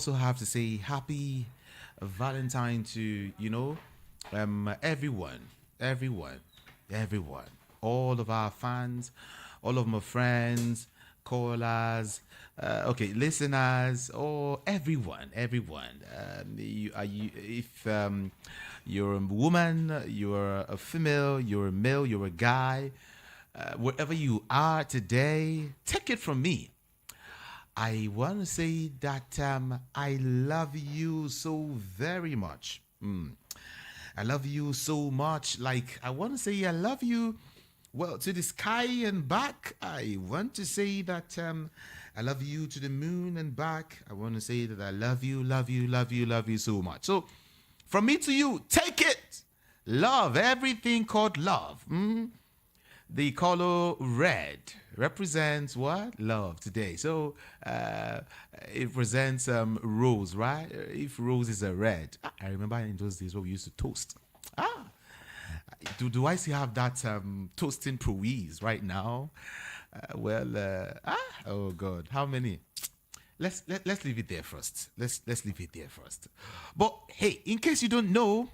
also have to say happy Valentine to, everyone, everyone, everyone, all of our fans, all of my friends, callers, listeners, or everyone. If you're a woman, you're a female, you're a male, you're a guy, wherever you are today, take it from me. I want to say that I love you so very much. I love you so much. Like, I want to say I love you, well, to the sky and back. I want to say that I love you to the moon and back. I want to say that I love you, love you, love you, love you so much. So, from me to you, take it. Love, everything called love. The color red represents what? Love today. So it represents rose, right? If rose is a red. I remember in those days when we used to toast. Do I still have that toasting prowess right now? Oh God, how many? Let's leave it there first. Let's leave it there first. But hey, in case you don't know,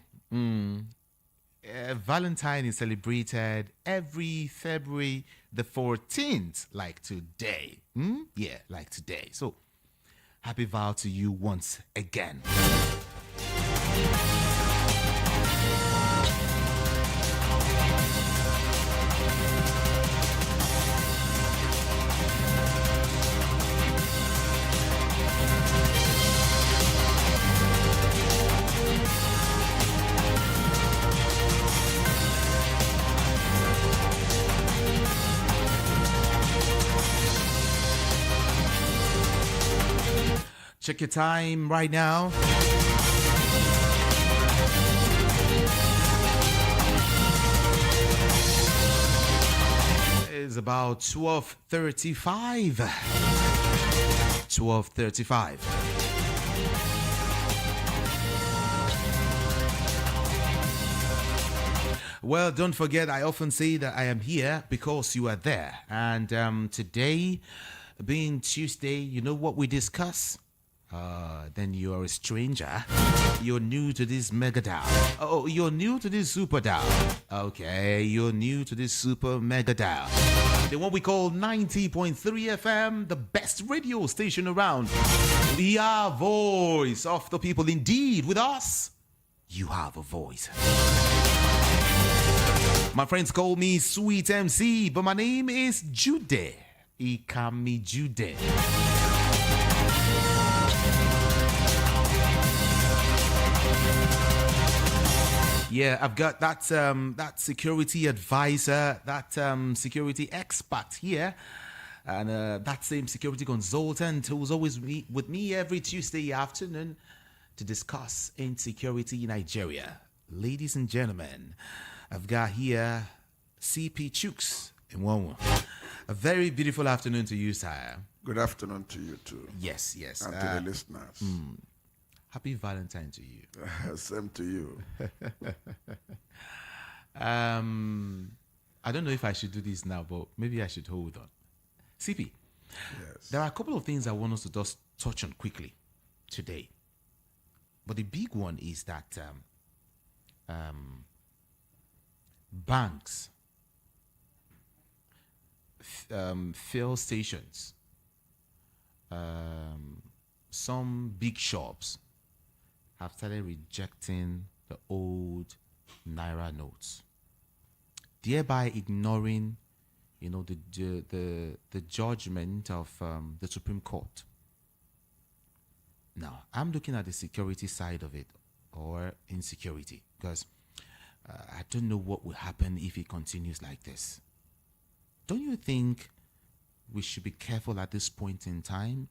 Valentine is celebrated every February the 14th, like today. Yeah, like today. So, happy Val to you once again. Check your time right now. It's about 12:35. 12:35. Well, don't forget, I often say that I am here because you are there. And today, being Tuesday, you know what we discuss? Then you're a stranger. You're new to this mega dial. Oh, you're new to this super dial. Okay, you're new to this super mega dial. The one we call 90.3 FM, the best radio station around. We are voice of the people. Indeed, with us, you have a voice. My friends call me Sweet MC, but my name is Jude. Ikami Jude. Yeah, I've got that security advisor, that security expert here, and that same security consultant who's always with me every Tuesday afternoon to discuss insecurity in Nigeria. Ladies and gentlemen, I've got here CP Chooks in one. A very beautiful afternoon to you, sire. Good afternoon to you too. Yes. And to the listeners. Happy Valentine to you. Same to you. I don't know if I should do this now, but maybe I should hold on. CP, Yes. there are a couple of things I want us to just touch on quickly today. But the big one is that banks, fuel stations, some big shops have started rejecting the old Naira notes, thereby ignoring, the judgment of the Supreme Court. Now, I'm looking at the security side of it, or insecurity, because I don't know what will happen if it continues like this. Don't you think we should be careful at this point in time,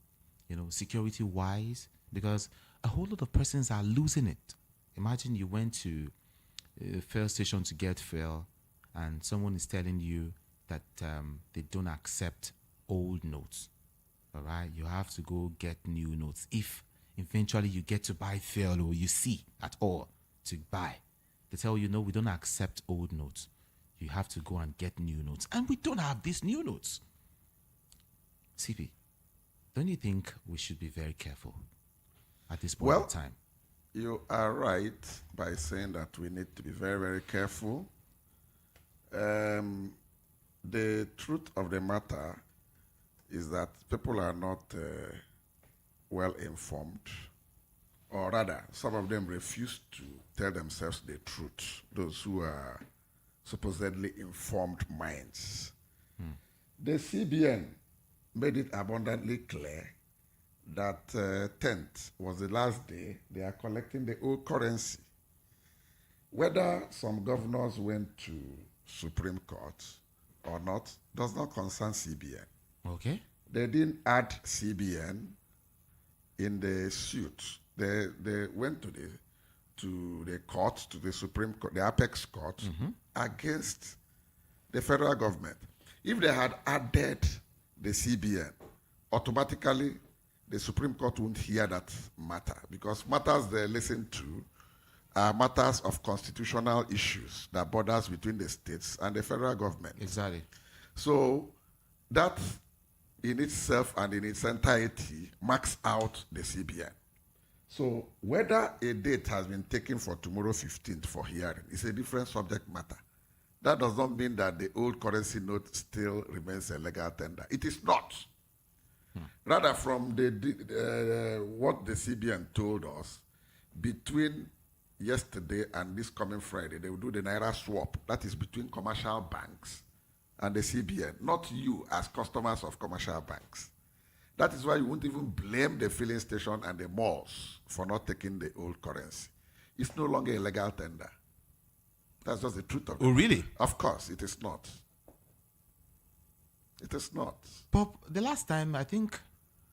security-wise? Because a whole lot of persons are losing it. Imagine you went to a fuel station to get fuel, and someone is telling you that they don't accept old notes. All right, you have to go get new notes. If eventually you get to buy fuel, or you see at all to buy, they tell you, no, we don't accept old notes. You have to go and get new notes, and we don't have these new notes. CP, don't you think we should be very careful? at this point Well, in time? You are right by saying that we need to be very, very careful. The truth of the matter is that people are not well informed, or rather, some of them refuse to tell themselves the truth, those who are supposedly informed minds. The CBN made it abundantly clear that 10th was the last day they are collecting the old currency. Whether some governors went to Supreme Court or not does not concern CBN. Okay. They didn't add CBN in the suit. They went to the court, to the Supreme Court, the Apex Court, against the federal government. If they had added the CBN, automatically the Supreme Court won't hear that matter, because matters they listen to are matters of constitutional issues that borders between the states and the federal government. Exactly. So that in itself and in its entirety marks out the CBN. So whether a date has been taken for tomorrow 15th for hearing is a different subject matter. That does not mean that the old currency note still remains a legal tender. It is not. Rather, from what the CBN told us, between yesterday and this coming Friday, they will do the Naira swap. That is between commercial banks and the CBN, not you as customers of commercial banks. That is why you won't even blame the filling station and the malls for not taking the old currency. It's no longer a legal tender. That's just the truth of it. Oh, really? Of course, it is not. It is not. But the last time, I think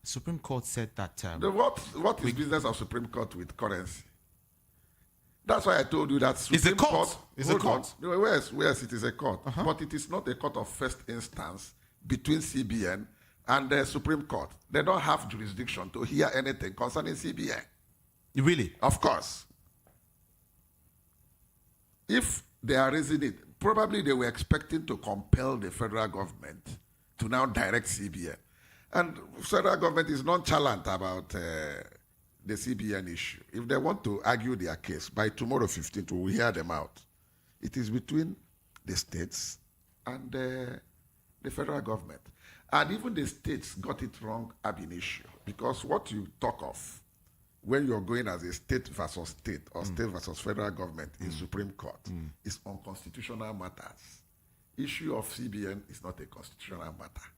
Supreme Court said that... What is business of Supreme Court with currency? That's why I told you that Supreme It's a court. It's a court. Yes, it is a court. But it is not a court of first instance between CBN and the Supreme Court. They don't have jurisdiction to hear anything concerning CBN. Really? Of course. If they are raising it, probably they were expecting to compel the federal government to now direct CBN. And federal government is nonchalant about the CBN issue. If they want to argue their case, by tomorrow 15th, we will hear them out. It is between the states and the federal government. And even the states got it wrong ab initio, because what you talk of when you're going as a state versus state or state versus federal government in Supreme Court is on constitutional matters. Issue of CBN is not a constitutional matter.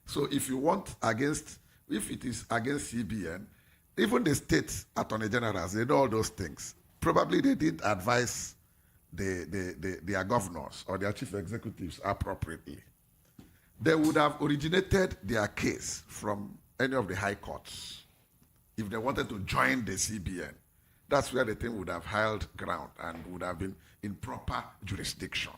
So if you want if it is against CBN, even the state attorney generals, they know all those things. Probably they didn't advise their governors or their chief executives appropriately. They would have originated their case from any of the high courts if they wanted to join the CBN. That's where the thing would have held ground and would have been in proper jurisdiction.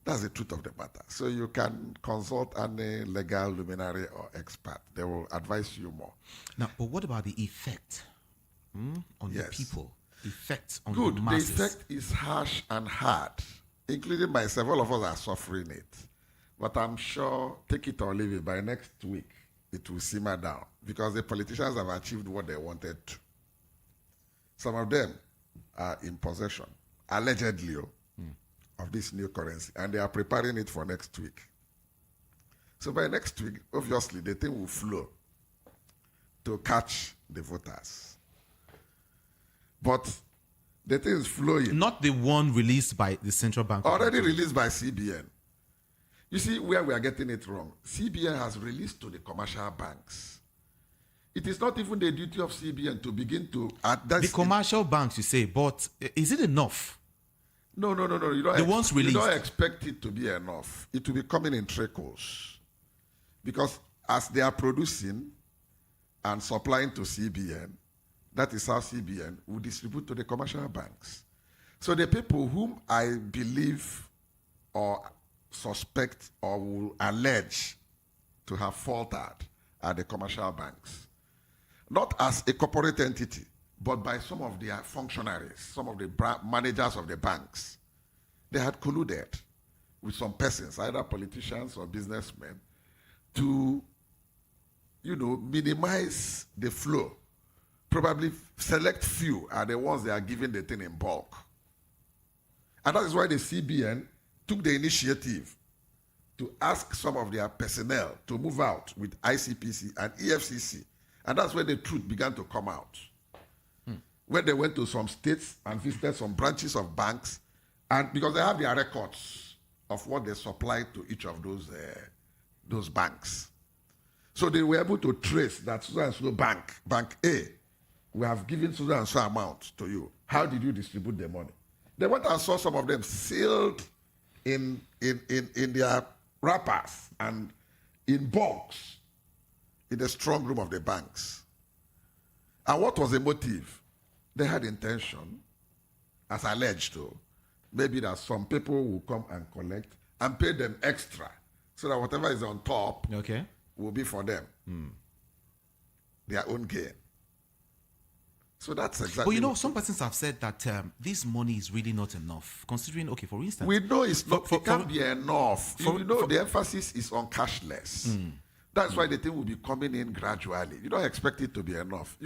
That's the truth of the matter. So you can consult any legal luminary or expert. They will advise you more. Now, but what about the effect on the Yes. people? Effect on Good. the The masses? effect is harsh and hard, including myself. All of us are suffering it. But I'm sure, take it or leave it, by next week, it will simmer down, because the politicians have achieved what they wanted to. Some of them are in possession, allegedly, of this new currency, and they are preparing it for next week. So by next week, obviously, the thing will flow to catch the voters. But the thing is flowing. Not the one released by the central bank. Already released by CBN. You see where we are getting it wrong. CBN has released to the commercial banks. It is not even the duty of CBN to begin to... The commercial banks, you say, but is it enough? No. You don't expect it to be enough. It will be coming in trickles. Because as they are producing and supplying to CBN, that is how CBN will distribute to the commercial banks. So the people whom I believe or suspect or will allege to have faltered are the commercial banks. Not as a corporate entity, but by some of their functionaries, some of the managers of the banks. They had colluded with some persons, either politicians or businessmen, to minimize the flow. Probably select few are the ones that are giving the thing in bulk. And that is why the CBN took the initiative to ask some of their personnel to move out with ICPC and EFCC. And that's where the truth began to come out. When they went to some states and visited some branches of banks, and because they have their records of what they supplied to each of those banks. So they were able to trace that so and so bank A, we have given so and so amount to you. How did you distribute the money? They went and saw some of them sealed in their wrappers and in box in the strong room of the banks. And what was the motive? They had intention, as alleged to, maybe that some people will come and collect and pay them extra so that whatever is on top will be for them. Their own gain. So that's exactly. But some persons have said that this money is really not enough. Considering, for instance, we know it can't be enough. The emphasis is on cashless. That's why the thing will be coming in gradually. You don't expect it to be enough.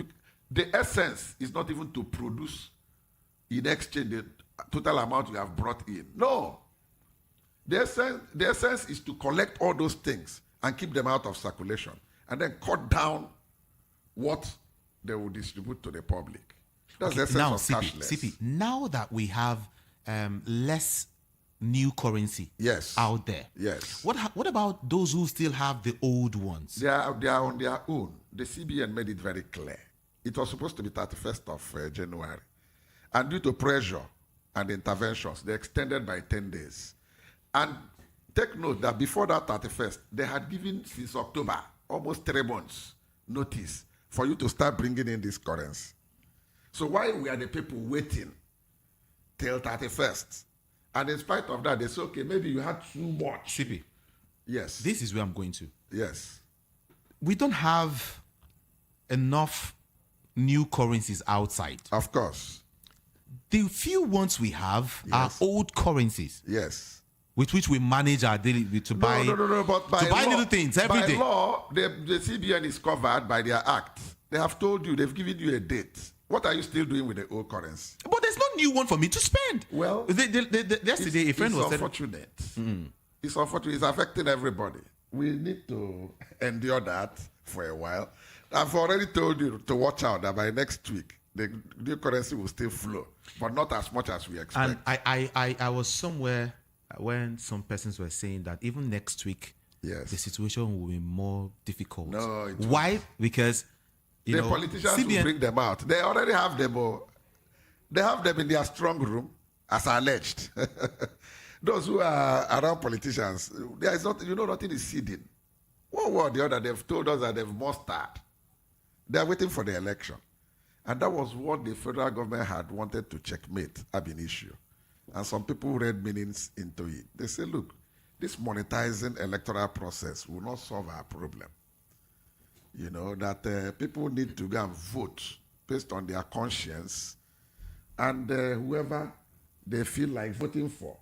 The essence is not even to produce in exchange the total amount you have brought in. No. The essence is to collect all those things and keep them out of circulation and then cut down what they will distribute to the public. That's the essence now, of cashless. CP, now that we have less new currency out there, what about those who still have the old ones? They are on their own. The CBN made it very clear. It was supposed to be 31st of January. And due to pressure and interventions, they extended by 10 days. And take note that before that 31st, they had given since October, almost 3 months, notice for you to start bringing in this currency. So why were the people waiting till 31st? And in spite of that, they say, okay, maybe you had too much. CP. Yes. This is where I'm going to. Yes. We don't have enough new currencies outside. Of course. The few ones we have are old currencies. Yes. With which we manage our daily to buy. No. But by buy law, little things every day. By law, the CBN is covered by their act. They have told you, they've given you a date. What are you still doing with the old currency? But there's no new one for me to spend. Well, yesterday a friend was saying. It's unfortunate. It's affecting everybody. We need to endure that for a while. I've already told you to watch out that by next week, the new currency will still flow, but not as much as we expect. And I was somewhere when some persons were saying that even next week, the situation will be more difficult. No, why? Because the politicians CBN will bring them out. They already have them. They have them in their strong room, as alleged. Those who are around politicians, there is not, nothing is hidden. One way or the other, they've told us that they've mustered. They are waiting for the election. And that was what the federal government had wanted to checkmate ab initio. And some people read meanings into it. They say, look, this monetizing electoral process will not solve our problem. That people need to go and vote based on their conscience, and whoever they feel like voting for.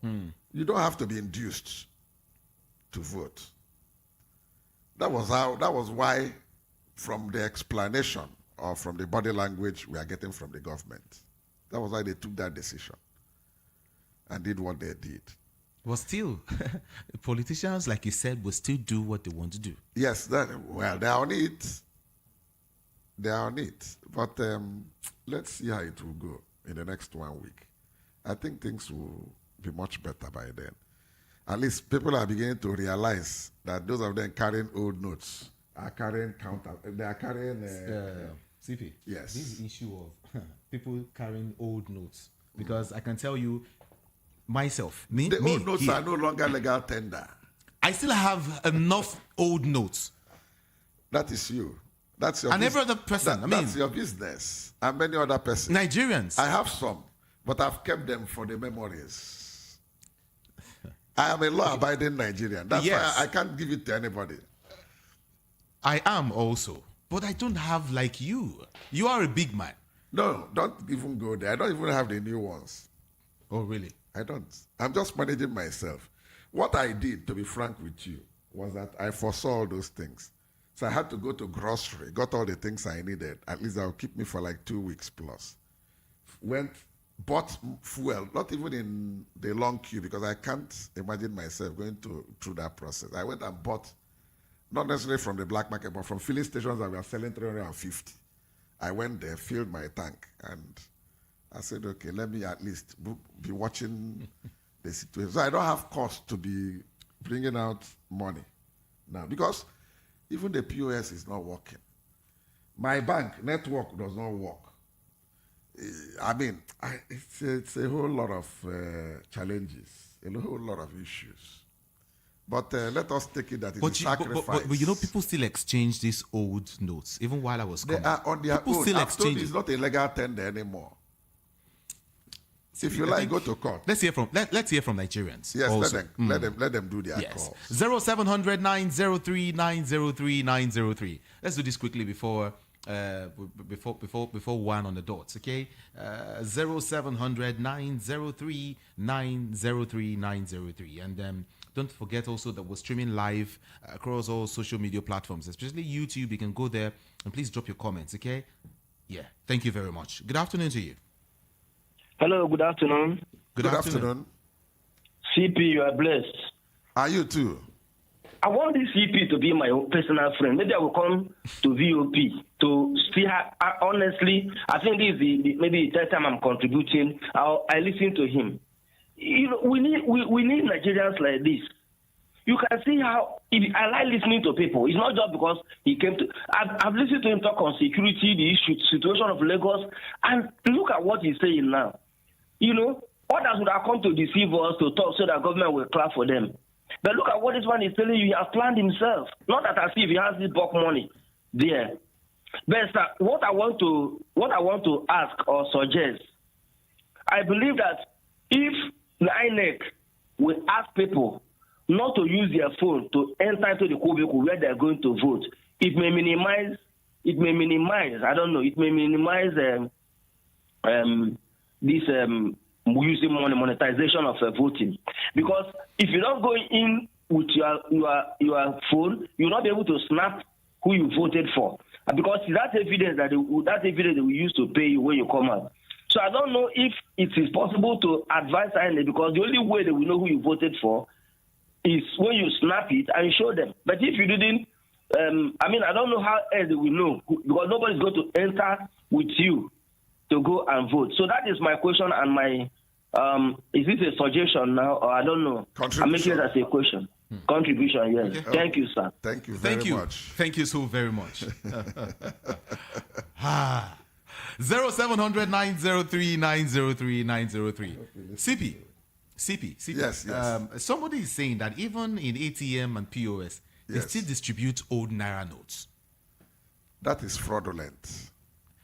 You don't have to be induced to vote. That was why, from the explanation or from the body language we are getting from the government, that was why they took that decision and did what they did. But still, politicians, like you said, will still do what they want to do. Yes, they are on it. They are on it. But let's see how it will go in the next 1 week. I think things will be much better by then. At least people are beginning to realize that those of them carrying old notes are carrying they are carrying... CP, yes. This issue of people carrying old notes, because I can tell you, myself, old notes are no longer legal tender. I still have enough old notes. That is you. That's your and every other person. That's your business. And many other persons. Nigerians. I have some, but I've kept them for the memories. I am a law-abiding Nigerian. That's why I can't give it to anybody. I am also, but I don't have like you. You are a big man. No, don't even go there. I don't even have the new ones. Oh, really? I don't. I'm just managing myself. What I did, to be frank with you, was that I foresaw all those things. So I had to go to grocery, got all the things I needed. At least that'll keep me for like 2 weeks plus. Went, bought fuel, not even in the long queue because I can't imagine myself going through that process. I went and bought, not necessarily from the black market, but from filling stations that were selling 350. I went there, filled my tank, and I said, okay, let me at least be watching the situation. So I don't have cost to be bringing out money now because even the POS is not working. My bank network does not work. I mean, it's a whole lot of challenges, a whole lot of issues. But let us take it that it's a sacrifice. But you know, people still exchange these old notes, even while I was coming. They are on their people own. Still I've told you exchange it's not a legal tender anymore. If you like, go to court. Let's hear from Nigerians. Yes, also. let them do their calls. 0700 903 903 903. Let's do this quickly before 1 on the dots, okay? 0700 903 903 903. And don't forget also that we're streaming live across all social media platforms, especially YouTube. You can go there and please drop your comments, okay? Yeah, thank you very much. Good afternoon to you. Hello, good afternoon. Good afternoon. CP, you are blessed. Are you too? I want this CP to be my personal friend. Maybe I will come to VOP to see how, honestly, I think this is maybe the third time I'm contributing. I listen to him. You know, we need Nigerians like this. You can see how I like listening to people. It's not just because he came to. I've listened to him talk on security, the situation of Lagos, and look at what he's saying now. You know, others would have come to deceive us to talk so that government will clap for them. But look at what this one is telling you. He has planned himself. Not that I see if he has this bulk money there. But sir, what I want to ask or suggest, I believe that if the INEC will ask people not to use their phone to enter into the cubicle where they're going to vote, it may minimize, I don't know, it may minimize this using monetization of monetization. Because if you don't go in with your phone, you'll not be able to snap who you voted for. Because that's evidence that we use to pay you when you come out. So I don't know if it is possible to advise INEC, because the only way that we know who you voted for is when you snap it and show them. But if you didn't, I don't know how else they will know, because nobody's going to enter with you to go and vote. So that is my question and my, is this a suggestion now, or I don't know. I'm making it as a question. Contribution, yes. Okay. Thank you, sir. Thank you very much. Thank you so very much. 0700 903 903 903. CP. Yes. Somebody is saying that even in ATM and POS, they still distribute old Naira notes. That is fraudulent.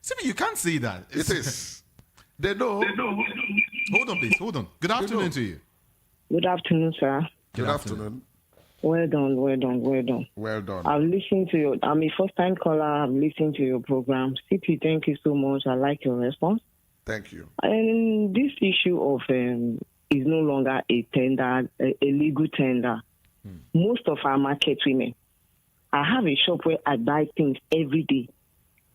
CP, you can't say that. It is. They know. Hold on, please. Hold on. Good afternoon to you. Good afternoon, sir. Good afternoon. Well done. Well done. I've listened to your. I'm a first-time caller. I've listened to your program. CP, thank you so much. I like your response. Thank you. And this issue of is no longer a tender, a legal tender. Most of our market women. I have a shop where I buy things every day.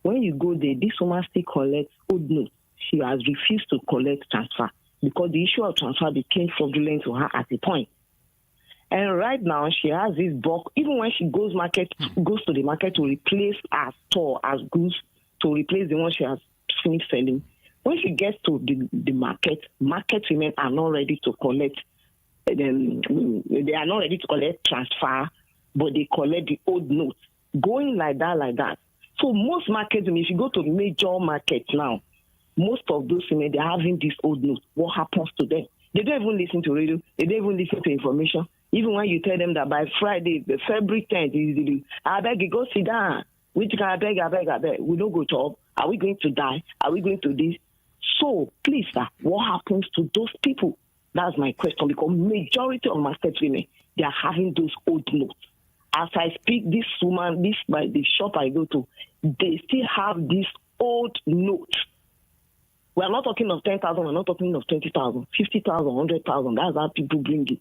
When you go there, this woman still collects old notes. She has refused to collect transfer because the issue of transfer became fraudulent to her at a point. And right now, she has this bulk. Even when she goes to the market to replace her store as goods, to replace the one she has finished selling. When she gets to the market women are not ready to collect. They are not ready to collect transfer, but they collect the old notes. Going like that. So most markets, if you go to major markets now, most of those women, they're having these old notes. What happens to them? They don't even listen to radio. They don't even listen to information. Even when you tell them that by Friday, February 10th, I beg you, go sit down. Which can I beg? We don't go job. Are we going to die? Are we going to this? So, please, sir, what happens to those people? That's my question, because majority of market women, they are having those old notes. As I speak, this woman, by the shop I go to, they still have this old notes. We are not talking of 10,000, we're not talking of 20,000, 50,000, 100,000. That's how people bring it.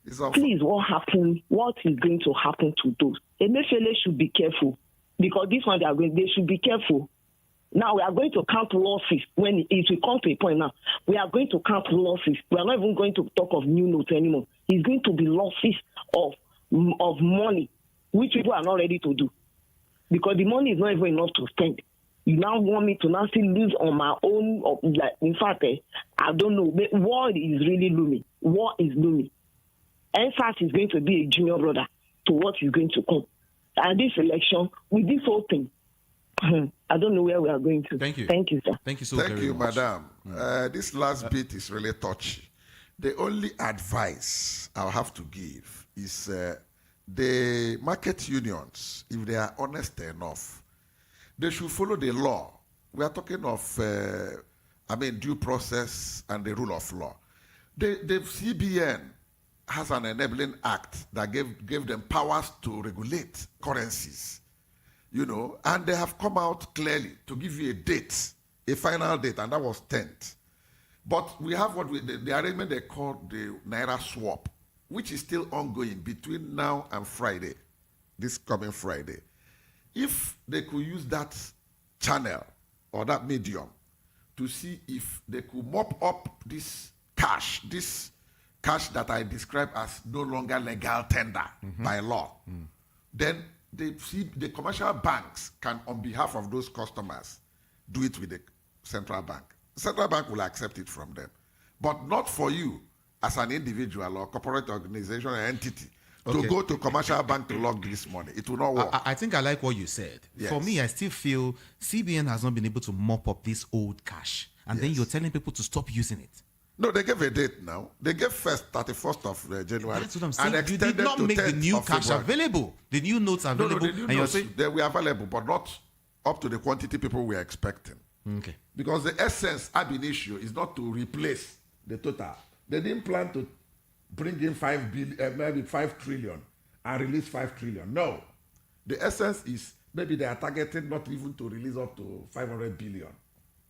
Please, what happened? What is going to happen to those? Emefiele should be careful because this one they should be careful. Now we are going to count losses when it will come to a point now. We are going to count losses. We are not even going to talk of new notes anymore. It's going to be losses of money, which people are not ready to do. Because the money is not even enough to spend. You now want me to now still lose on my own. In fact, I don't know. War is really looming. War is looming. NSAS is going to be a junior brother to what is going to come. And this election, with this whole thing, I don't know where we are going to. Thank you. Thank you, sir. Thank you so very much. Thank you, madam. This last bit is really touchy. The only advice I'll have to give is the market unions, if they are honest enough, they should follow the law. We are talking of, due process and the rule of law. The CBN has an enabling act that gave them powers to regulate currencies, and they have come out clearly to give you a date, a final date, and that was 10th. But we have the arrangement they call the Naira swap, which is still ongoing between now and Friday, this coming Friday. If they could use that channel or that medium to see if they could mop up this cash that I describe as no longer legal tender by law, then the commercial banks can, on behalf of those customers, do it with the central bank. Central bank will accept it from them, but not for you as an individual or corporate organization or entity to go to commercial bank to log this money. It will not work. I think I like what you said. Yes. For me, I still feel CBN has not been able to mop up this old cash, and then you're telling people to stop using it. No, they gave a date now. They gave first 31st of January. That's what I'm saying. And You did not make the new cash available. The new notes available. No, the new notes, they were available, but not up to the quantity people were expecting. Okay. Because the essence ab initio is not to replace the total. They didn't plan to bring in 5 billion, maybe 5 trillion and release 5 trillion. No. The essence is maybe they are targeting not even to release up to 500 billion,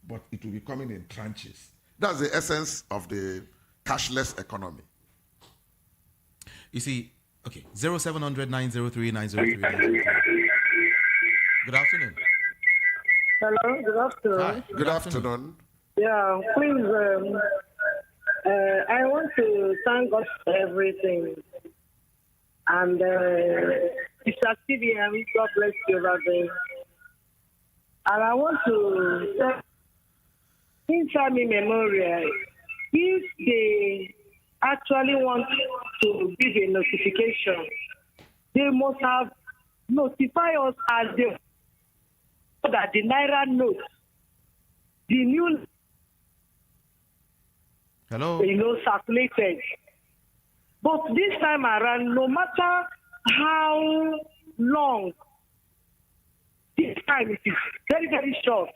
but it will be coming in tranches. That's the essence of the cashless economy. You see, 0700 903 903. Good afternoon. Hello, good afternoon. Hi. Good afternoon. Yeah, please, I want to thank God for everything. And Mr. CBM, God bless you, brother. And I want to say, in time immemorial, if they actually want to give a notification, they must have notified us as they so that the Naira note, the new, circulated. But this time around, no matter how long, this time it is very, very short.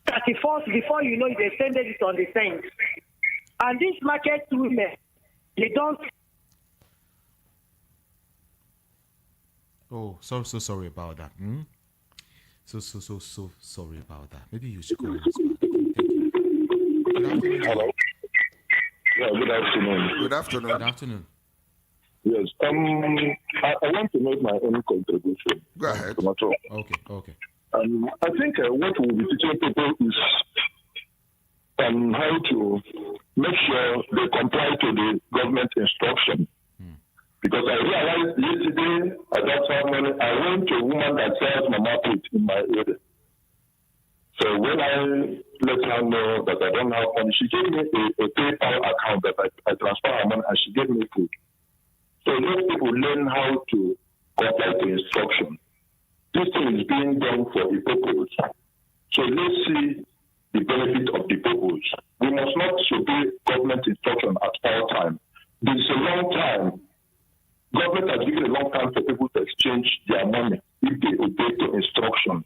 31st, before you know it, they extended it on the 10th. And this market women, they don't. Oh, so sorry about that. So sorry about that. Maybe you should call us. Thank you. Good afternoon. Hello. Yeah, good afternoon. Good afternoon. Good afternoon. Yes. I want to make my own contribution. Go ahead. Okay. I think what we'll be teaching people is how to make sure they comply to the government instruction. Because I realized yesterday at that time I went to a woman that sells mama put in my area. So when I let her know that I don't have money, she gave me a PayPal account that I transfer her money and she gave me food. So those people learn how to comply to instruction. This thing is being done for the purpose. So let's see the benefit of the purpose. We must not disobey government instruction at all times. This is a long time. Government has given a long time for people to exchange their money if they obey the instruction.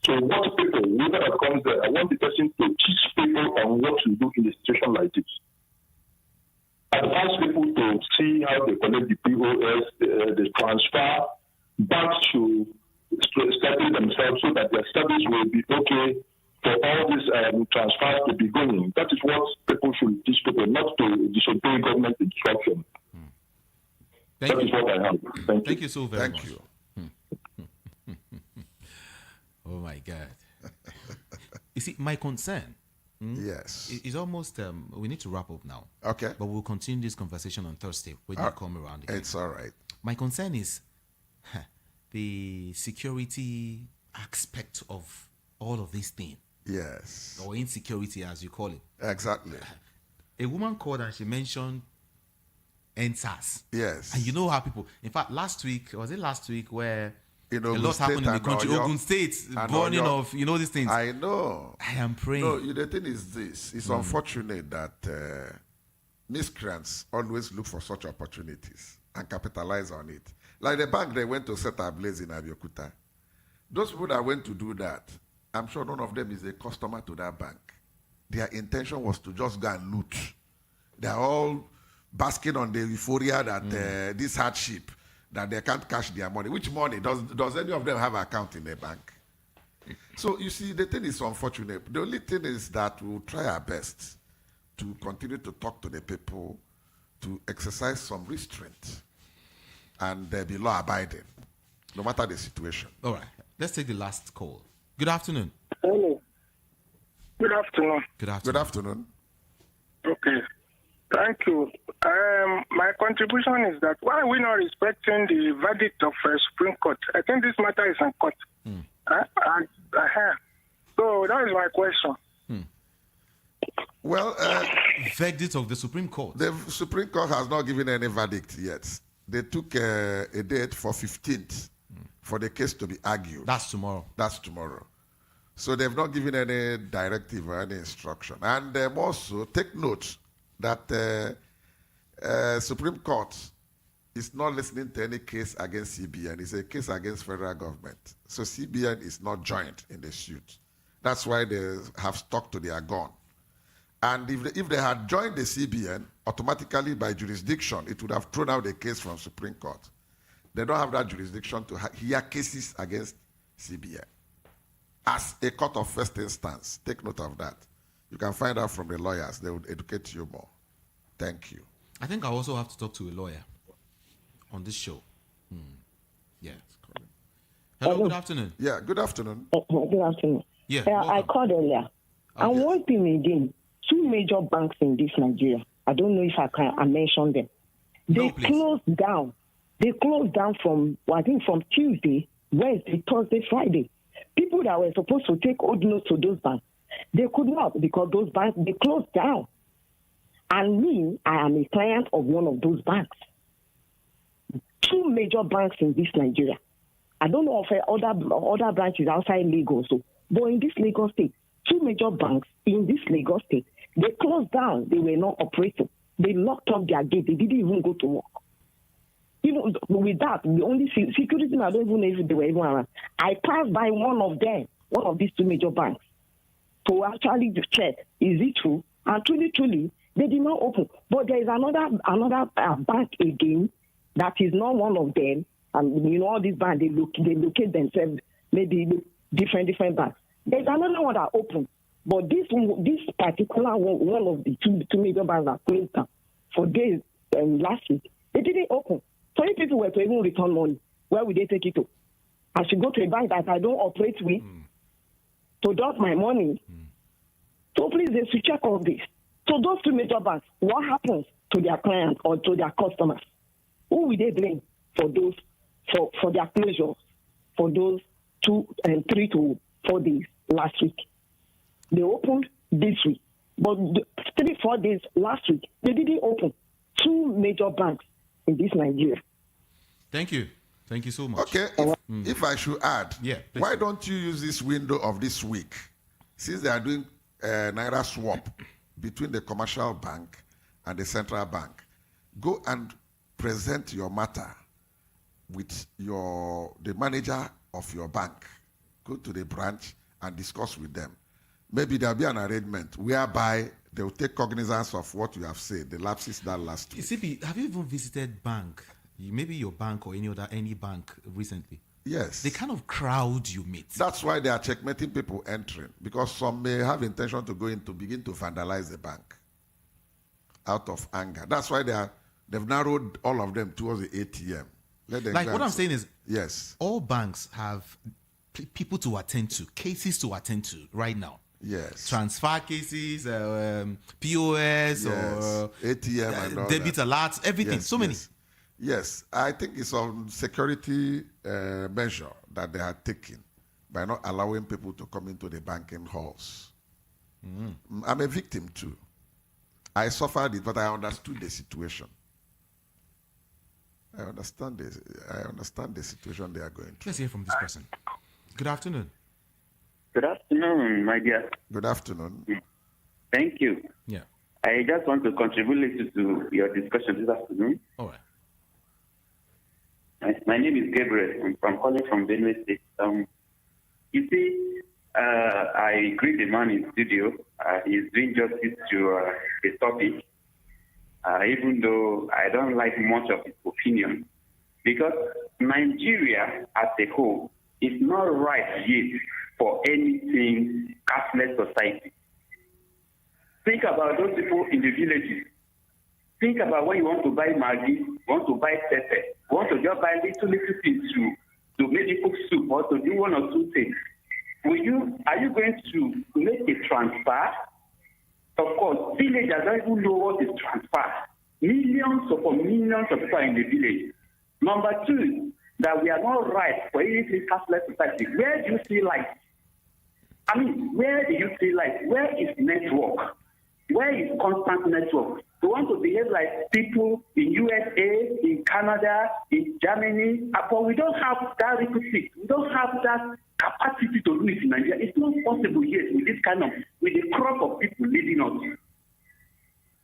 So what people, whoever that comes there, I want the person to teach people on what to do in a situation like this. Advise people to see how they collect the POS, the transfer back to establish themselves so that their service will be okay for all these transfers to be going. That is what people should teach people, not to disobey government instruction. Thank That is you. what I have. Thank you. Thank you so very Thank much. you. Oh my God. You see, my concern Yes. is almost, we need to wrap up now. Okay. But we'll continue this conversation on Thursday when you come around again. It's all right. My concern is the security aspect of all of this thing, Yes. or insecurity as you call it. Exactly. A woman called and she mentioned NSAS. Yes. And you know how people, in fact, last week where In a Ogun lot happened in State the and country, Oyo. Ogun State, And burning Oyo. of, these things. I know. I am praying. No, the thing is this. It's unfortunate that miscreants always look for such opportunities and capitalize on it. Like the bank they went to set ablaze in Abeokuta. Those people that went to do that, I'm sure none of them is a customer to that bank. Their intention was to just go and loot. They're all basking on the euphoria that this hardship, that they can't cash their money. Which money? Does any of them have account in a bank? So you see, the thing is unfortunate. The only thing is that we'll try our best to continue to talk to the people, to exercise some restraint, and be law abiding, no matter the situation. All right. Let's take the last call. Good afternoon. Hello. Good afternoon. Good afternoon. Good afternoon. Okay. Thank you. My contribution is that why are we not respecting the verdict of Supreme Court? I think this matter is in court. So that is my question. Well, Verdict of the Supreme Court. the Supreme Court has not given any verdict yet. They took a date for 15th for the case to be argued. That's tomorrow. That's tomorrow. So they've not given any directive or any instruction. And also take note that Supreme Court is not listening to any case against CBN. It's a case against federal government. So CBN is not joined in the suit. That's why they have stuck to their gun. And if they had joined the CBN, automatically by jurisdiction, it would have thrown out the case from Supreme Court. They don't have that jurisdiction to hear cases against CBN. As a court of first instance, take note of that. You can find out from the lawyers. They will educate you more. Thank you. I think I also have to talk to a lawyer on this show. Yeah. Hello, good afternoon. Yeah, good afternoon. Good afternoon. Yeah, I welcome. called earlier. And yes. one thing again, two major banks in this Nigeria, I don't know if I mention them. They No, please. closed down. They closed down from, I think, from Tuesday, Wednesday, Thursday, Friday. People that were supposed to take old notes to those banks, they could not because those banks, they closed down. And me, I am a client of one of those banks. Two major banks in this Nigeria. I don't know of other branches outside Lagos, but in this Lagos state, two major banks in this Lagos state, they closed down. They were not operating. They locked up their gate. They didn't even go to work. Even with that, the only security, I don't even know if they were even around. I passed by one of them, one of these two major banks, to actually check, is it true? And truly, they did not open. But there is another bank again that is not one of them. And you know, all these banks, they locate themselves, maybe different banks. There's another one that opened. But this particular one of the two major banks that closed down for days last week, they didn't open. So if people were to even return money, where would they take it to? I should go to a bank that I don't operate with to drop my money. So please, they should check all this. So those two major banks, what happens to their clients or to their customers? Who will they blame for those for their closure for those 2 and 3 to 4 days last week? They opened this week, but 3-4 days last week they didn't open. Two major banks in this Nigeria. Thank you. Thank you so much. Okay, if I should add, Yeah, please. why don't you use this window of this week, since they are doing Naira swap between the commercial bank and the central bank, go and present your matter with the manager of your bank. Go to the branch and discuss with them. Maybe there'll be an arrangement whereby they will take cognizance of what you have said, the lapses that last week. CP, have you even visited bank? Maybe your bank or any bank recently? Yes. The kind of crowd you meet. That's why they are checkmating people entering, because some may have intention to begin to vandalize the bank out of anger. That's why they are They've narrowed all of them towards the ATM. Let them Like go what and I'm see. saying is, Yes. all banks have people to attend to, cases to attend to right now. Yes. Transfer cases, POS, Yes. or ATM and all debit that. alerts, everything. Yes, So many. yes. Yes, I think it's on security measure that they are taking by not allowing people to come into the banking halls. I'm a victim too. I suffered it, but I understood the situation. I understand this. I understand the situation they are going through. Let's hear from this person. Good afternoon. Good afternoon, my dear. Good afternoon. Thank you. Yeah. I just want to contribute a little to your discussion this afternoon. All right. My name is Gabriel. I'm calling from Benue State. You see, I greet the man in studio. He's doing justice to the topic, even though I don't like much of his opinion, because Nigeria as a whole is not right yet for anything cashless society. Think about those people in the villages. Think about when you want to buy Maggi, want to buy pepper, want to just buy little things to maybe cook soup or to do one or two things. Are you going to make a transfer? Of course, villagers don't even know what is transfer. Millions of people are in the village. Number two, that we are not right for anything cashless society. Where do you see light? I mean, where do you see light? Where is network? Where is constant network? We want to behave like people in USA, in Canada, in Germany, but we don't have that requisite. We don't have that capacity to do it in Nigeria. It's not possible yet with the crop of people leading us.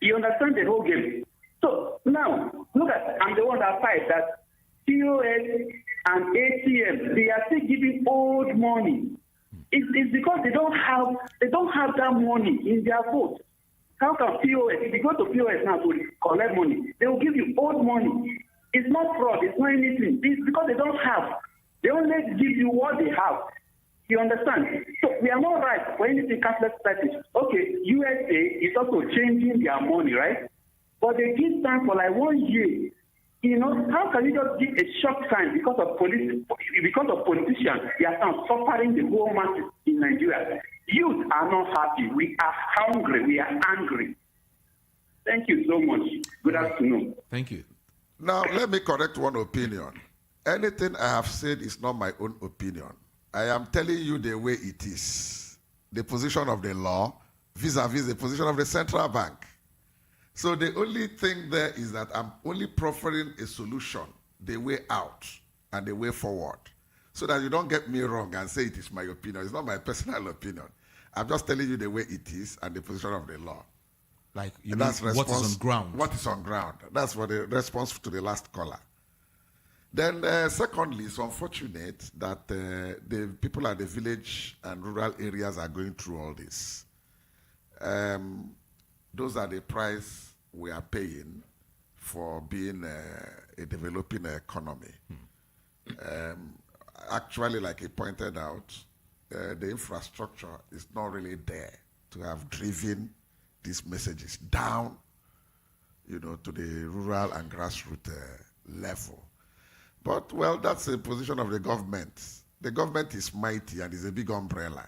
You understand the whole game? So now, look at, I'm the one that fights that POS and ATM, they are still giving old money. It's because they don't have that money in their vote. How can POS, if you go to POS now to collect money, they will give you old money. It's not fraud, it's not anything. It's because they don't have. They only give you what they have. You understand? So we are not right for anything cashless society. Okay, USA is also changing their money, right? But they give time for like 1 year. You know, how can you just give a short time because of politicians? They are now suffering the whole masses in Nigeria. Youth are not happy. We are hungry. We are angry. Thank you so much. Good afternoon. Thank you. Now, let me correct one opinion. Anything I have said is not my own opinion. I am telling you the way it is. The position of the law vis-a-vis the position of the central bank. So the only thing there is that I'm only proffering a solution, the way out and the way forward. So that you don't get me wrong and say it is my opinion. It's not my personal opinion. I'm just telling you the way it is and the position of the law. Like, you And mean that's what is on ground? What is on ground. That's what the response to the last caller. Then secondly, it's unfortunate that the people at the village and rural areas are going through all this. Those are the price we are paying for being a developing economy. Actually, like he pointed out, the infrastructure is not really there to have driven these messages down, to the rural and grassroots level. But, well, that's the position of the government. The government is mighty and is a big umbrella.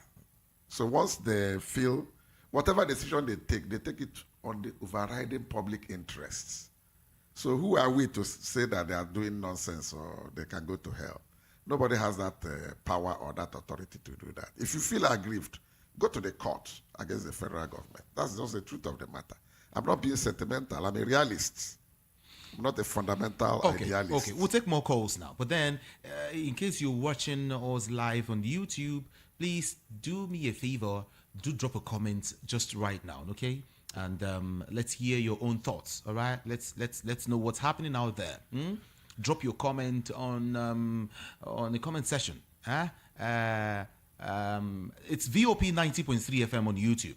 So once they feel, whatever decision they take it on the overriding public interests. So who are we to say that they are doing nonsense or they can go to hell? Nobody has that power or that authority to do that. If you feel aggrieved, go to the court against the federal government. That's just the truth of the matter. I'm not being sentimental. I'm a realist. I'm not a fundamental idealist. Okay, we'll take more calls now. But then, in case you're watching us live on YouTube, please do me a favor. Do drop a comment just right now, okay? And let's hear your own thoughts. All right, let's know what's happening out there. Drop your comment on the comment section. It's VOP 90.3 FM on YouTube.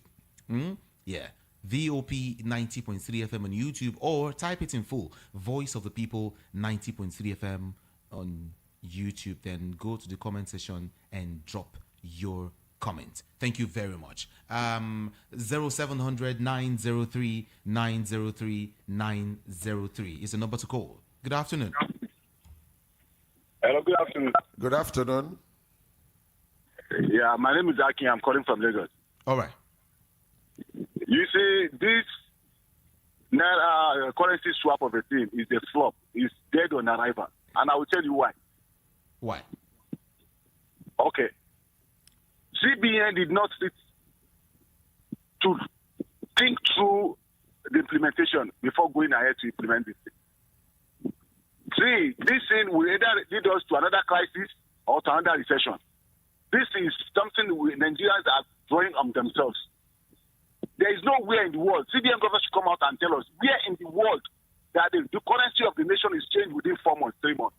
Yeah, VOP 90.3 FM on YouTube, or type it in full, Voice of the People 90.3 FM on YouTube. Then go to the comment section and drop your comment. Thank you very much. 0700 903 903 903 is the number to call. Good afternoon. Hello, good afternoon. Good afternoon. Yeah, my name is Aki. I'm calling from Lagos. All right. You see, this Naira currency swap of a thing is a flop. It's dead on arrival. And I will tell you why. Why? Okay. CBN did not sit to think through the implementation before going ahead to implement this thing. See, this thing will either lead us to another crisis or to another recession. This is something Nigerians are drawing on themselves. There is nowhere in the world, CBN government should come out and tell us where in the world that the currency of the nation is changed within 4 months, 3 months.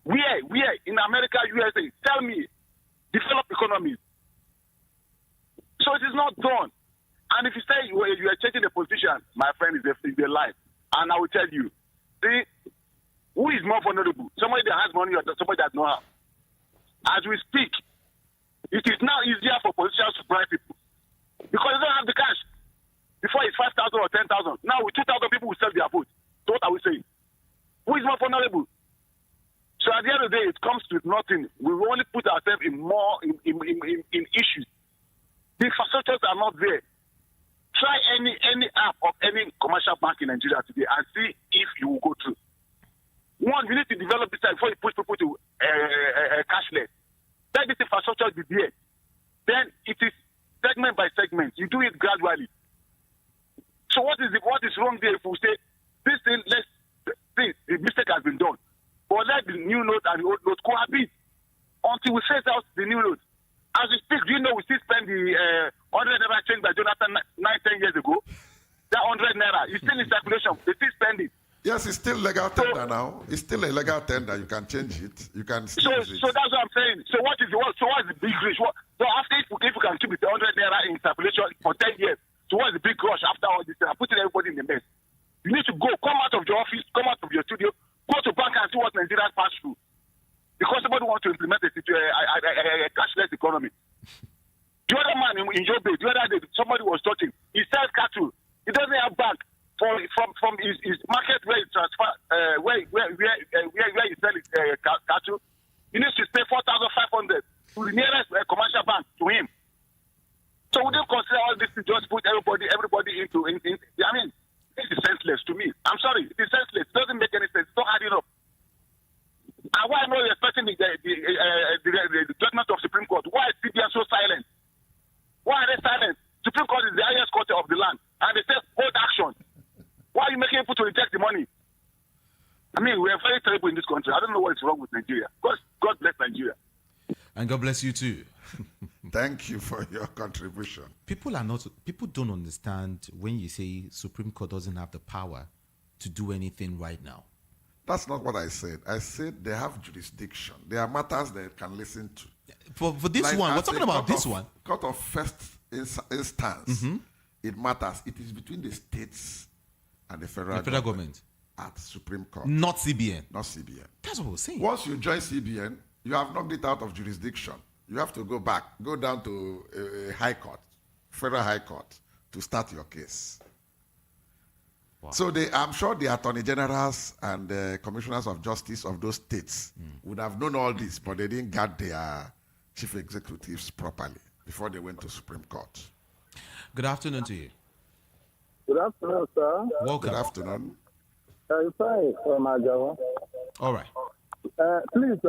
Where in America, USA, tell me, developed economies. So it is not done. And if you say you are changing the position, my friend, is a lie. And I will tell you, see, who is more vulnerable? Somebody that has money or somebody that doesn't have? As we speak, it is now easier for politicians to bribe people because they don't have the cash. Before it's 5,000 or 10,000. Now with 2,000 people will sell their vote. So what are we saying? Who is more vulnerable? So at the end of the day, it comes to nothing. We will only put ourselves in more in issues. The infrastructures are not there. Try any app of any commercial bank in Nigeria today and see if you will go through. One, we need to develop this before you push people to cashless. Let this infrastructure be there. Then it is segment by segment. You do it gradually. So what is wrong there if we say this thing, the mistake has been done. But let the new note and the old note cohabit until we phase out the new note. As we speak, do you know we still spend the 100 Naira change by Jonathan 9-10 years ago? That 100 Naira is still in circulation. They still spend it. Yes, it's still legal tender now. It's still a legal tender. You can change it. You can still use it. So that's what I'm saying. So what is the big rush? So after if we can keep the 100 Naira in circulation for 10 years, so what's the big rush after all this? I'm putting everybody in the mess. You need to come out of your office, come out of your studio, go to bank and see what Nigeria pass through. Because somebody wants to implement a cashless economy. The other man in your bed, the other day, somebody was talking. He sells cattle. He doesn't have bank from his market where he transfer where he sells cattle. He needs to pay 4,500 to the nearest commercial bank to him. So we don't consider all this to just put everybody into. I mean, this is senseless to me. I'm sorry, it is senseless. It doesn't make any sense. It's not adding up. And why am I expecting the judgment of Supreme Court? Why is CBN so silent? Why are they silent? Supreme Court is the highest court of the land, and they say hold action. Why are you making people to reject the money? I mean, we are very terrible in this country. I don't know what is wrong with Nigeria. God bless Nigeria. And God bless you too. Thank you for your contribution. People don't understand when you say Supreme Court doesn't have the power to do anything right now. That's not what I said. I said they have jurisdiction. There are matters they can listen to. For this one, we're talking about this one. Court of first instance, it matters. It is between the states and the federal government at Supreme Court. Not CBN. Not CBN. That's what we're saying. Once you join CBN, you have knocked it out of jurisdiction. You have to go down to a high court, federal high court, to start your case. Wow. So I'm sure the attorney generals and the commissioners of justice of those states would have known all this, but they didn't guard their chief executives properly before they went to Supreme Court. Good afternoon to you. Good afternoon, sir. Welcome. Good afternoon. I'm fine from Ajawa. All right. Please,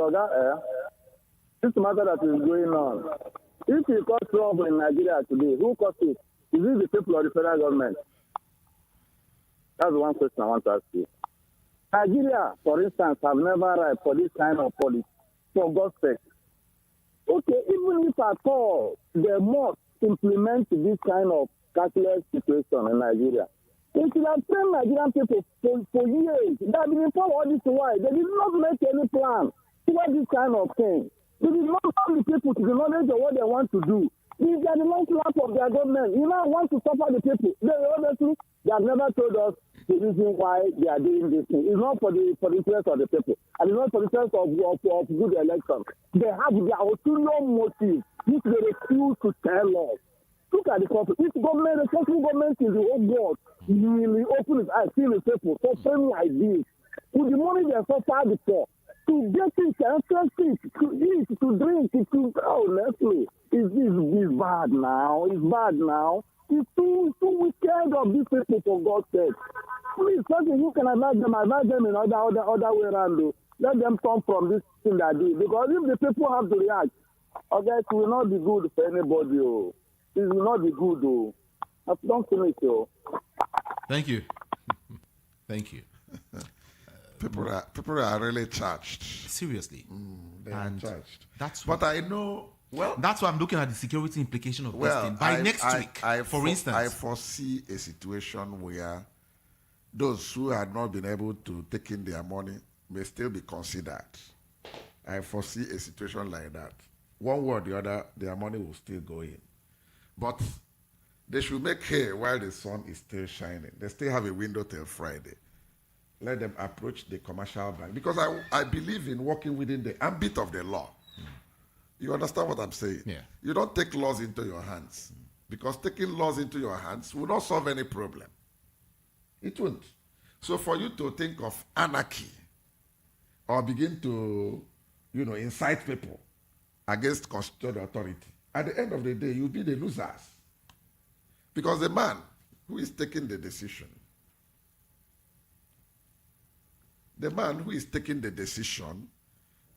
this matter that is going on, if you cause trouble in Nigeria today, who caused it? Is it the people or the federal government? That's one question I want to ask you. Nigeria, for instance, have never arrived for this kind of policy, for God's sake. Okay, even if at all they must implement this kind of cashless situation in Nigeria, they should have trained Nigerian people for years. They have been informed all this while. They did not make any plan toward this kind of thing. They did not have the people to the knowledge of what they want to do. These are the long lap of their government. You now want to suffer the people. They obviously, they have never told us the reason why they are doing this thing. It's not for the interest of the people, and it's not for the interest of good election. They have their ulterior motive, which they refuse to tell us. Look at the country. This government, the responsible government in the whole world, really open its eyes, see the people, suffering like this. With the money they suffer before, to get it, access it, to eat, to drink, to honestly, it's bad now. It's bad now. It's too wicked of these people, for God's sake. Please, something you can advise them in other way around. Though. Let them come from this thing that do. Because if the people have to react, okay, it will not be good for anybody. Oh. It will not be good. Oh. Don't finish. Oh. Thank you. Thank you. People are really charged. Seriously. They are charged. But I know. Well, that's why I'm looking at the security implication of this thing. By next week, for instance, I foresee a situation where those who had not been able to take in their money may still be considered. I foresee a situation like that. One way or the other, their money will still go in. But they should make hay while the sun is still shining. They still have a window till Friday. Let them approach the commercial bank. Because I believe in working within the ambit of the law. You understand what I'm saying? Yeah. You don't take laws into your hands. Because taking laws into your hands will not solve any problem. It won't. So for you to think of anarchy or begin to, incite people against constitutional authority, at the end of the day, you'll be the losers. Because the man who is taking the decision,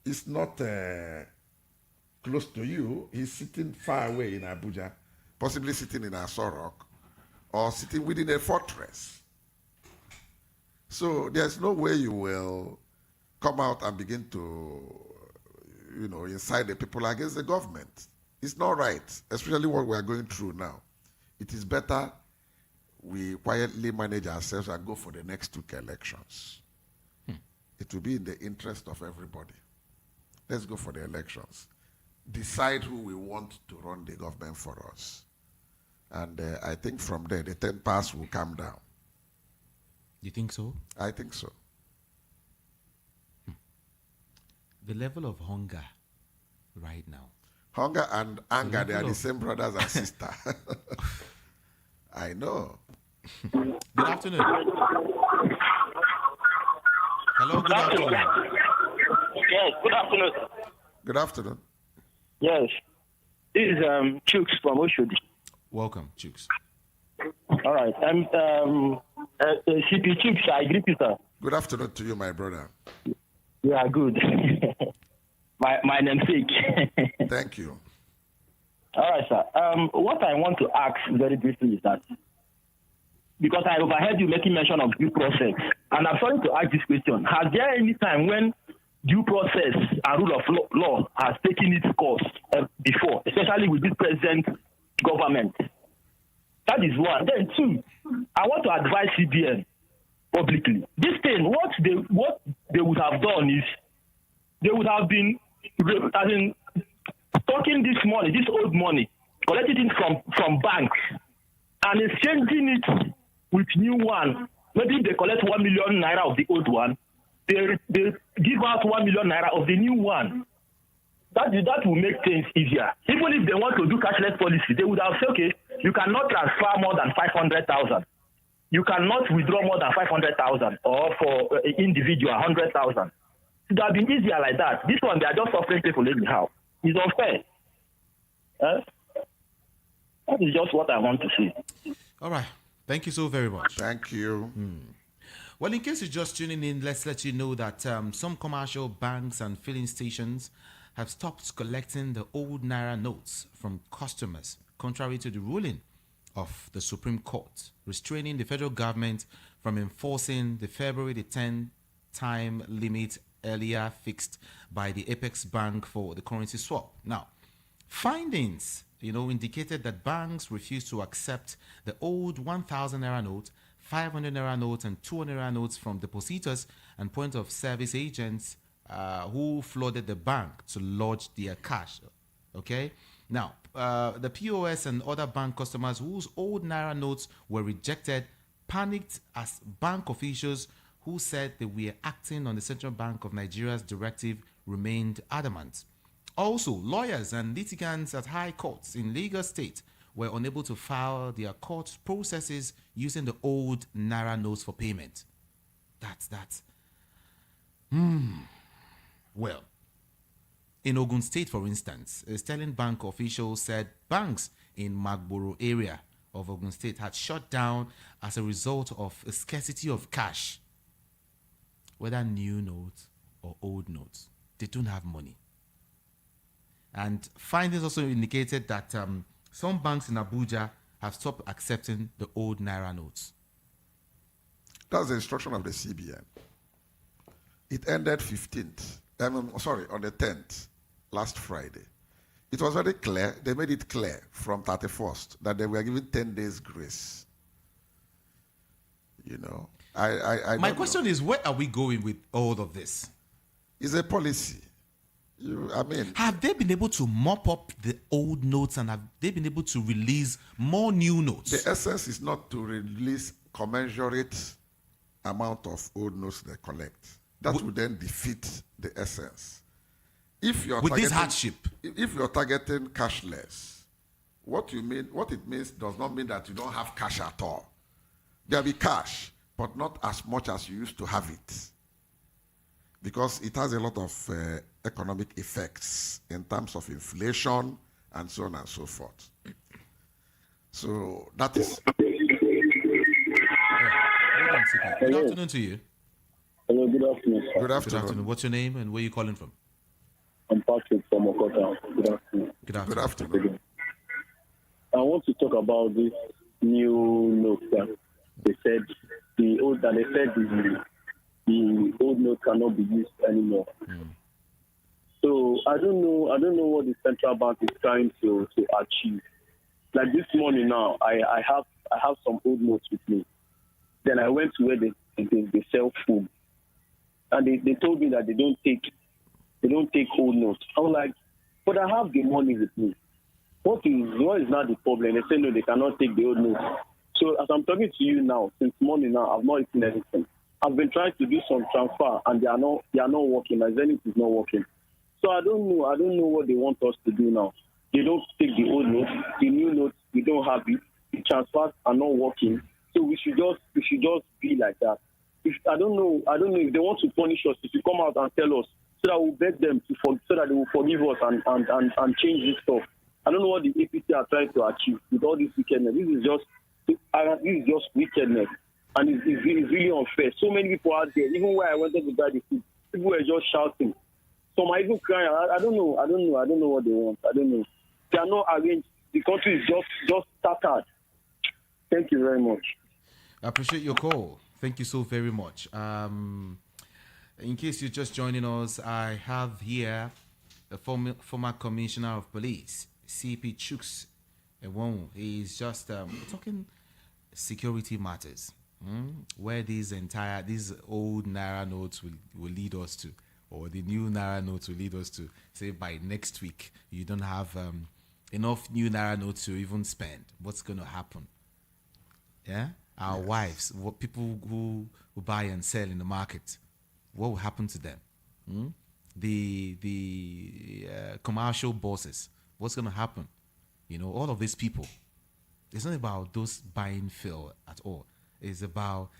is not close to you. He's sitting far away in Abuja, possibly sitting in Asorok, or sitting within a fortress. So there's no way you will come out and begin to, incite the people against the government. It's not right, especially what we are going through now. It is better we quietly manage ourselves and go for the next 2 elections. It will be in the interest of everybody. Let's go for the elections. Decide who we want to run the government for us. And I think from there, the 10 pass will come down. You think so? I think so. The level of hunger right now. Hunger and anger, they are the same brothers and sisters. I know. Good afternoon. Hello, good afternoon. Yes, good afternoon. Good afternoon. Yes. This is Chooks from Oshodi. Welcome, Chooks. All right. CP Chooks, I greet you, sir. Good afternoon to you, my brother. Yeah, good. my namesake. Thank you. All right, sir. What I want to ask very briefly is that, because I overheard you making mention of due process, and I'm sorry to ask this question. Has there any time when due process and rule of law has taken its course before, especially with this present government? That is one. Then two, I want to advise CBN publicly. This thing, what they would have done is they would have been taking this money, this old money, collecting it from banks and exchanging it with new one. Maybe they collect 1 million naira of the old one, they give out 1 million naira of the new one. That will make things easier. Even if they want to do cashless policy, they would have said, okay, you cannot transfer more than 500,000. You cannot withdraw more than 500,000, or for individual 100,000. It would have been easier like that. This one, they are just offering people anyhow. It's unfair. That is just what I want to say. All right. Thank you so very much. Thank you. Well, in case you're just tuning in, let's let you know that some commercial banks and filling stations have stopped collecting the old Naira notes from customers, contrary to the ruling of the Supreme Court, restraining the federal government from enforcing the February the 10th time limit earlier fixed by the Apex Bank for the currency swap. Now, findings, indicated that banks refused to accept the old 1,000 Naira note, 500 Naira notes, and 200 Naira notes from depositors and point of service agents who flooded the bank to lodge their cash. Okay? Now, the POS and other bank customers whose old Naira notes were rejected panicked as bank officials who said they were acting on the Central Bank of Nigeria's directive remained adamant. Also, lawyers and litigants at high courts in Lagos State were unable to file their court processes using the old Naira notes for payment. That's. Well, in Ogun State, for instance, a Sterling Bank official said banks in Magboro area of Ogun State had shut down as a result of a scarcity of cash. Whether new notes or old notes, they don't have money. And findings also indicated that some banks in Abuja have stopped accepting the old Naira notes. That's the instruction of the CBN. It ended 15th. On the 10th, last Friday. It was very clear. They made it clear from 31st that they were given 10 days grace. You know, My question is, where are we going with all of this? It's a policy. Have they been able to mop up the old notes and have they been able to release more new notes? The essence is not to release commensurate amount of old notes they collect. That would then defeat the essence. If you're with this hardship, if you're targeting cashless, what it means does not mean that you don't have cash at all. There'll be cash, but not as much as you used to have it, because it has a lot of economic effects in terms of inflation and so on and so forth. So that is. Good afternoon to you. Hello, good afternoon. Sir. Good afternoon. Good afternoon. What's your name and where are you calling from? I'm Patrick from Okota. Good afternoon. Good afternoon. Good afternoon. I want to talk about this new note that they said the old note cannot be used anymore. So I don't know what the central bank is trying to achieve. Like this morning now, I have some old notes with me. Then I went to where they sell food, and they told me that they don't take old notes. I was like, but I have the money with me. What is not the problem? They say no, they cannot take the old notes. So as I'm talking to you now, since morning now, I've not eaten anything. I've been trying to do some transfer, and they are not working. My Zenith is not working. So I don't know what they want us to do now. They don't take the old notes, the new notes, we don't have it. The transfers are not working. So we should just be like that. I don't know if they want to punish us, if you come out and tell us, so that we'll beg them so that they will forgive us and change this stuff. I don't know what the APC are trying to achieve with all this wickedness. This is just wickedness, and it's really unfair. So many people out there, even when I wanted to buy the food, people were just shouting. Some are even crying. I don't know what they want. I don't know. They are not arranged. The country is just started. Thank you very much. I appreciate your call. Thank you so very much. In case you're just joining us, I have here the former commissioner of police, CP Chuks Ewon. He's just talking security matters, where these old Naira notes will lead us to, or the new Naira notes will lead us to. Say by next week, you don't have enough new Naira notes to even spend. What's going to happen? Yeah? Our wives, people who buy and sell in the market, what will happen to them? The commercial bosses, what's going to happen? All of these people. It's not about those buying fill at all. It's about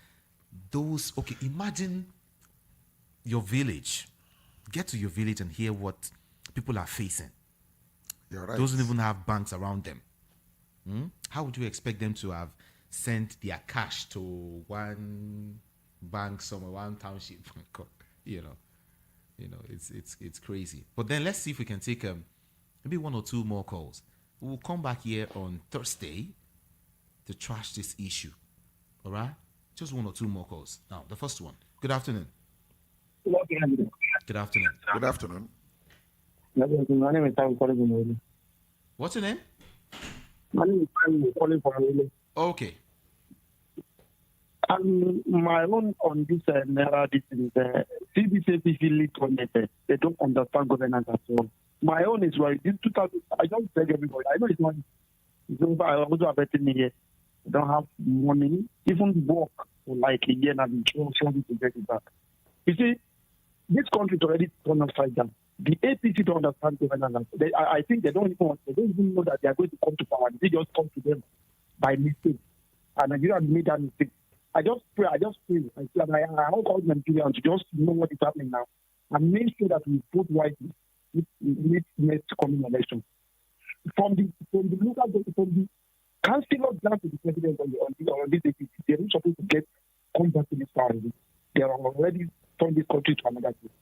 those. Okay, imagine your village. Get to your village and hear what people are facing. You're right. Those don't even have banks around them. How would you expect them to have sent their cash to one bank somewhere, one township? It's crazy. But then let's see if we can take maybe one or two more calls. We'll come back here on Thursday to trash this issue. All right? Just one or two more calls. Now, the first one. Good afternoon. Good afternoon. Good afternoon. Good afternoon. My name is Sam calling from Raleigh. What's your name? My name is Sam calling from Raleigh. Okay. My own on this Naira, this is CBC really connected. They don't understand governance at all. My own is right. This 2000, I don't beg everybody. I know it's not. It's over. I also affecting me here. They don't have money, even work for like a year and struggling to get it back. You see, this country is already turned upside down. The APC don't understand governance. I think they don't even know that they are going to come to power. They just come to them by mistake. And Nigeria made that mistake. I just pray, I hope all Nigerians to just know what is happening now and make sure that we vote wisely with next coming election. From the councillors down to the president on this APC, they're not supposed to come back to this power. They are already turned this country to another place.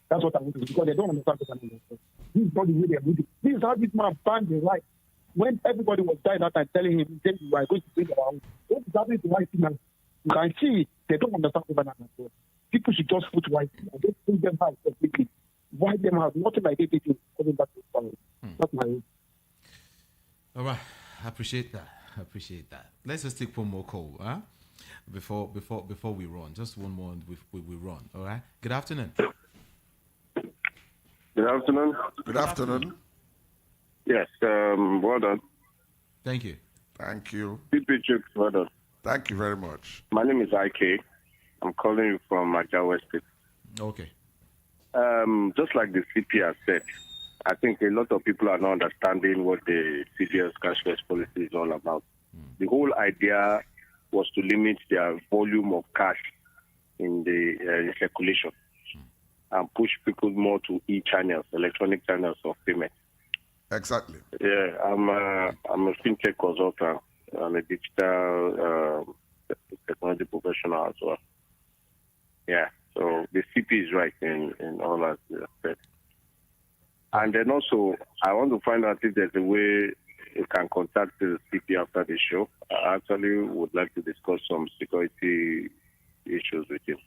That's what I want to do, because they don't understand what I'm saying. This is not the way they're moving. This is how this man found his life. When everybody was dying that time, telling him, we are going to bring our own. What is happening to white people? You can see they don't understand governance at all. People should just put white people and just bring them out completely. White them out, nothing like they did coming back to the family. That's my own. All right. I appreciate that. Let's just take one more call, huh? Before we run. Just one more we run. All right. Good afternoon. Good afternoon. Good afternoon. Yes, well done. Thank you. Thank you. Well done. Thank you very much. My name is IK. I'm calling you from Ajawa State. Okay. Just like the CP has said, I think a lot of people are not understanding what the CBS cashless policy is all about. The whole idea was to limit their volume of cash in the circulation and push people more to e-channels, electronic channels of payment. Exactly. Yeah, I'm a fintech consultant. I'm a digital technology professional as well. Yeah, so the CP is right in all that aspects. And then also, I want to find out if there's a way you can contact the CP after the show. I actually would like to discuss some security issues with him.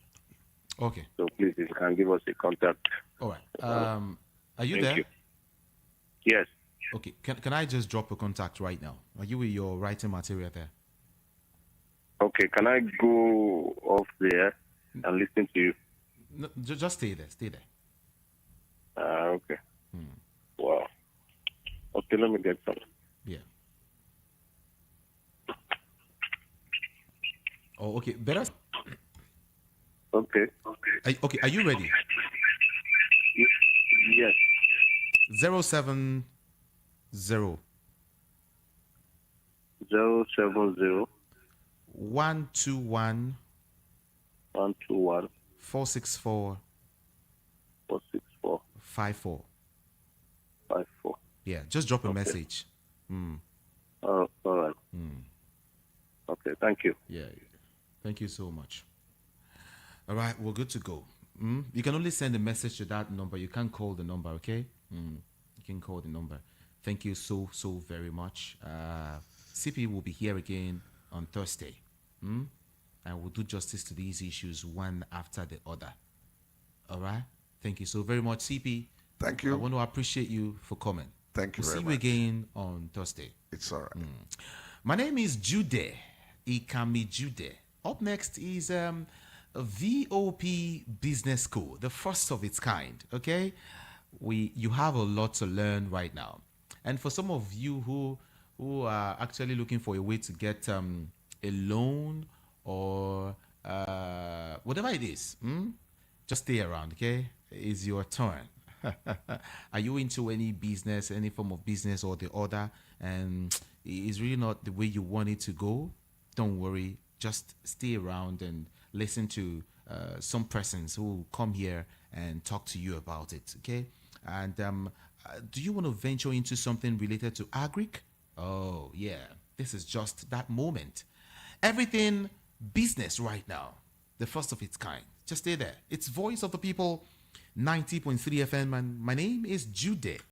Okay. So please, if you can give us a contact. All right. Are you there? You. Yes. Okay. Can I just drop a contact right now? Are you with your writing material there? Okay. Can I go off there and listen to you? No, just stay there. Stay there. Okay. Wow. Okay, let me get some. Yeah. Oh, okay. Better. Okay. Are you ready? Yes. 070 070 121 121 464 464 54. 54. Yeah, just drop a message. All right. Okay, thank you. Yeah, thank you so much. All right, we're good to go. You can only send a message to that number. You can't call the number, okay? You can call the number. Thank you so very much. CP will be here again on Thursday. And we'll do justice to these issues one after the other. All right? Thank you so very much, CP. Thank you. I want to appreciate you for coming. Thank you we'll very see much. you again on Thursday. It's all right. My name is Jude. Ikami Jude. Up next is a VOP Business School, the first of its kind. Okay, you have a lot to learn right now, and for some of you who are actually looking for a way to get a loan or whatever it is, just stay around. Okay, it's your turn. Are you into any business, any form of business or the other, and it's really not the way you want it to go? Don't worry, just stay around and listen to some persons who will come here and talk to you about it, okay? And do you want to venture into something related to agric? Oh, yeah, this is just that moment. Everything business right now, the first of its kind. Just stay there. It's Voice of the People, 90.3 FM, and my name is Jude.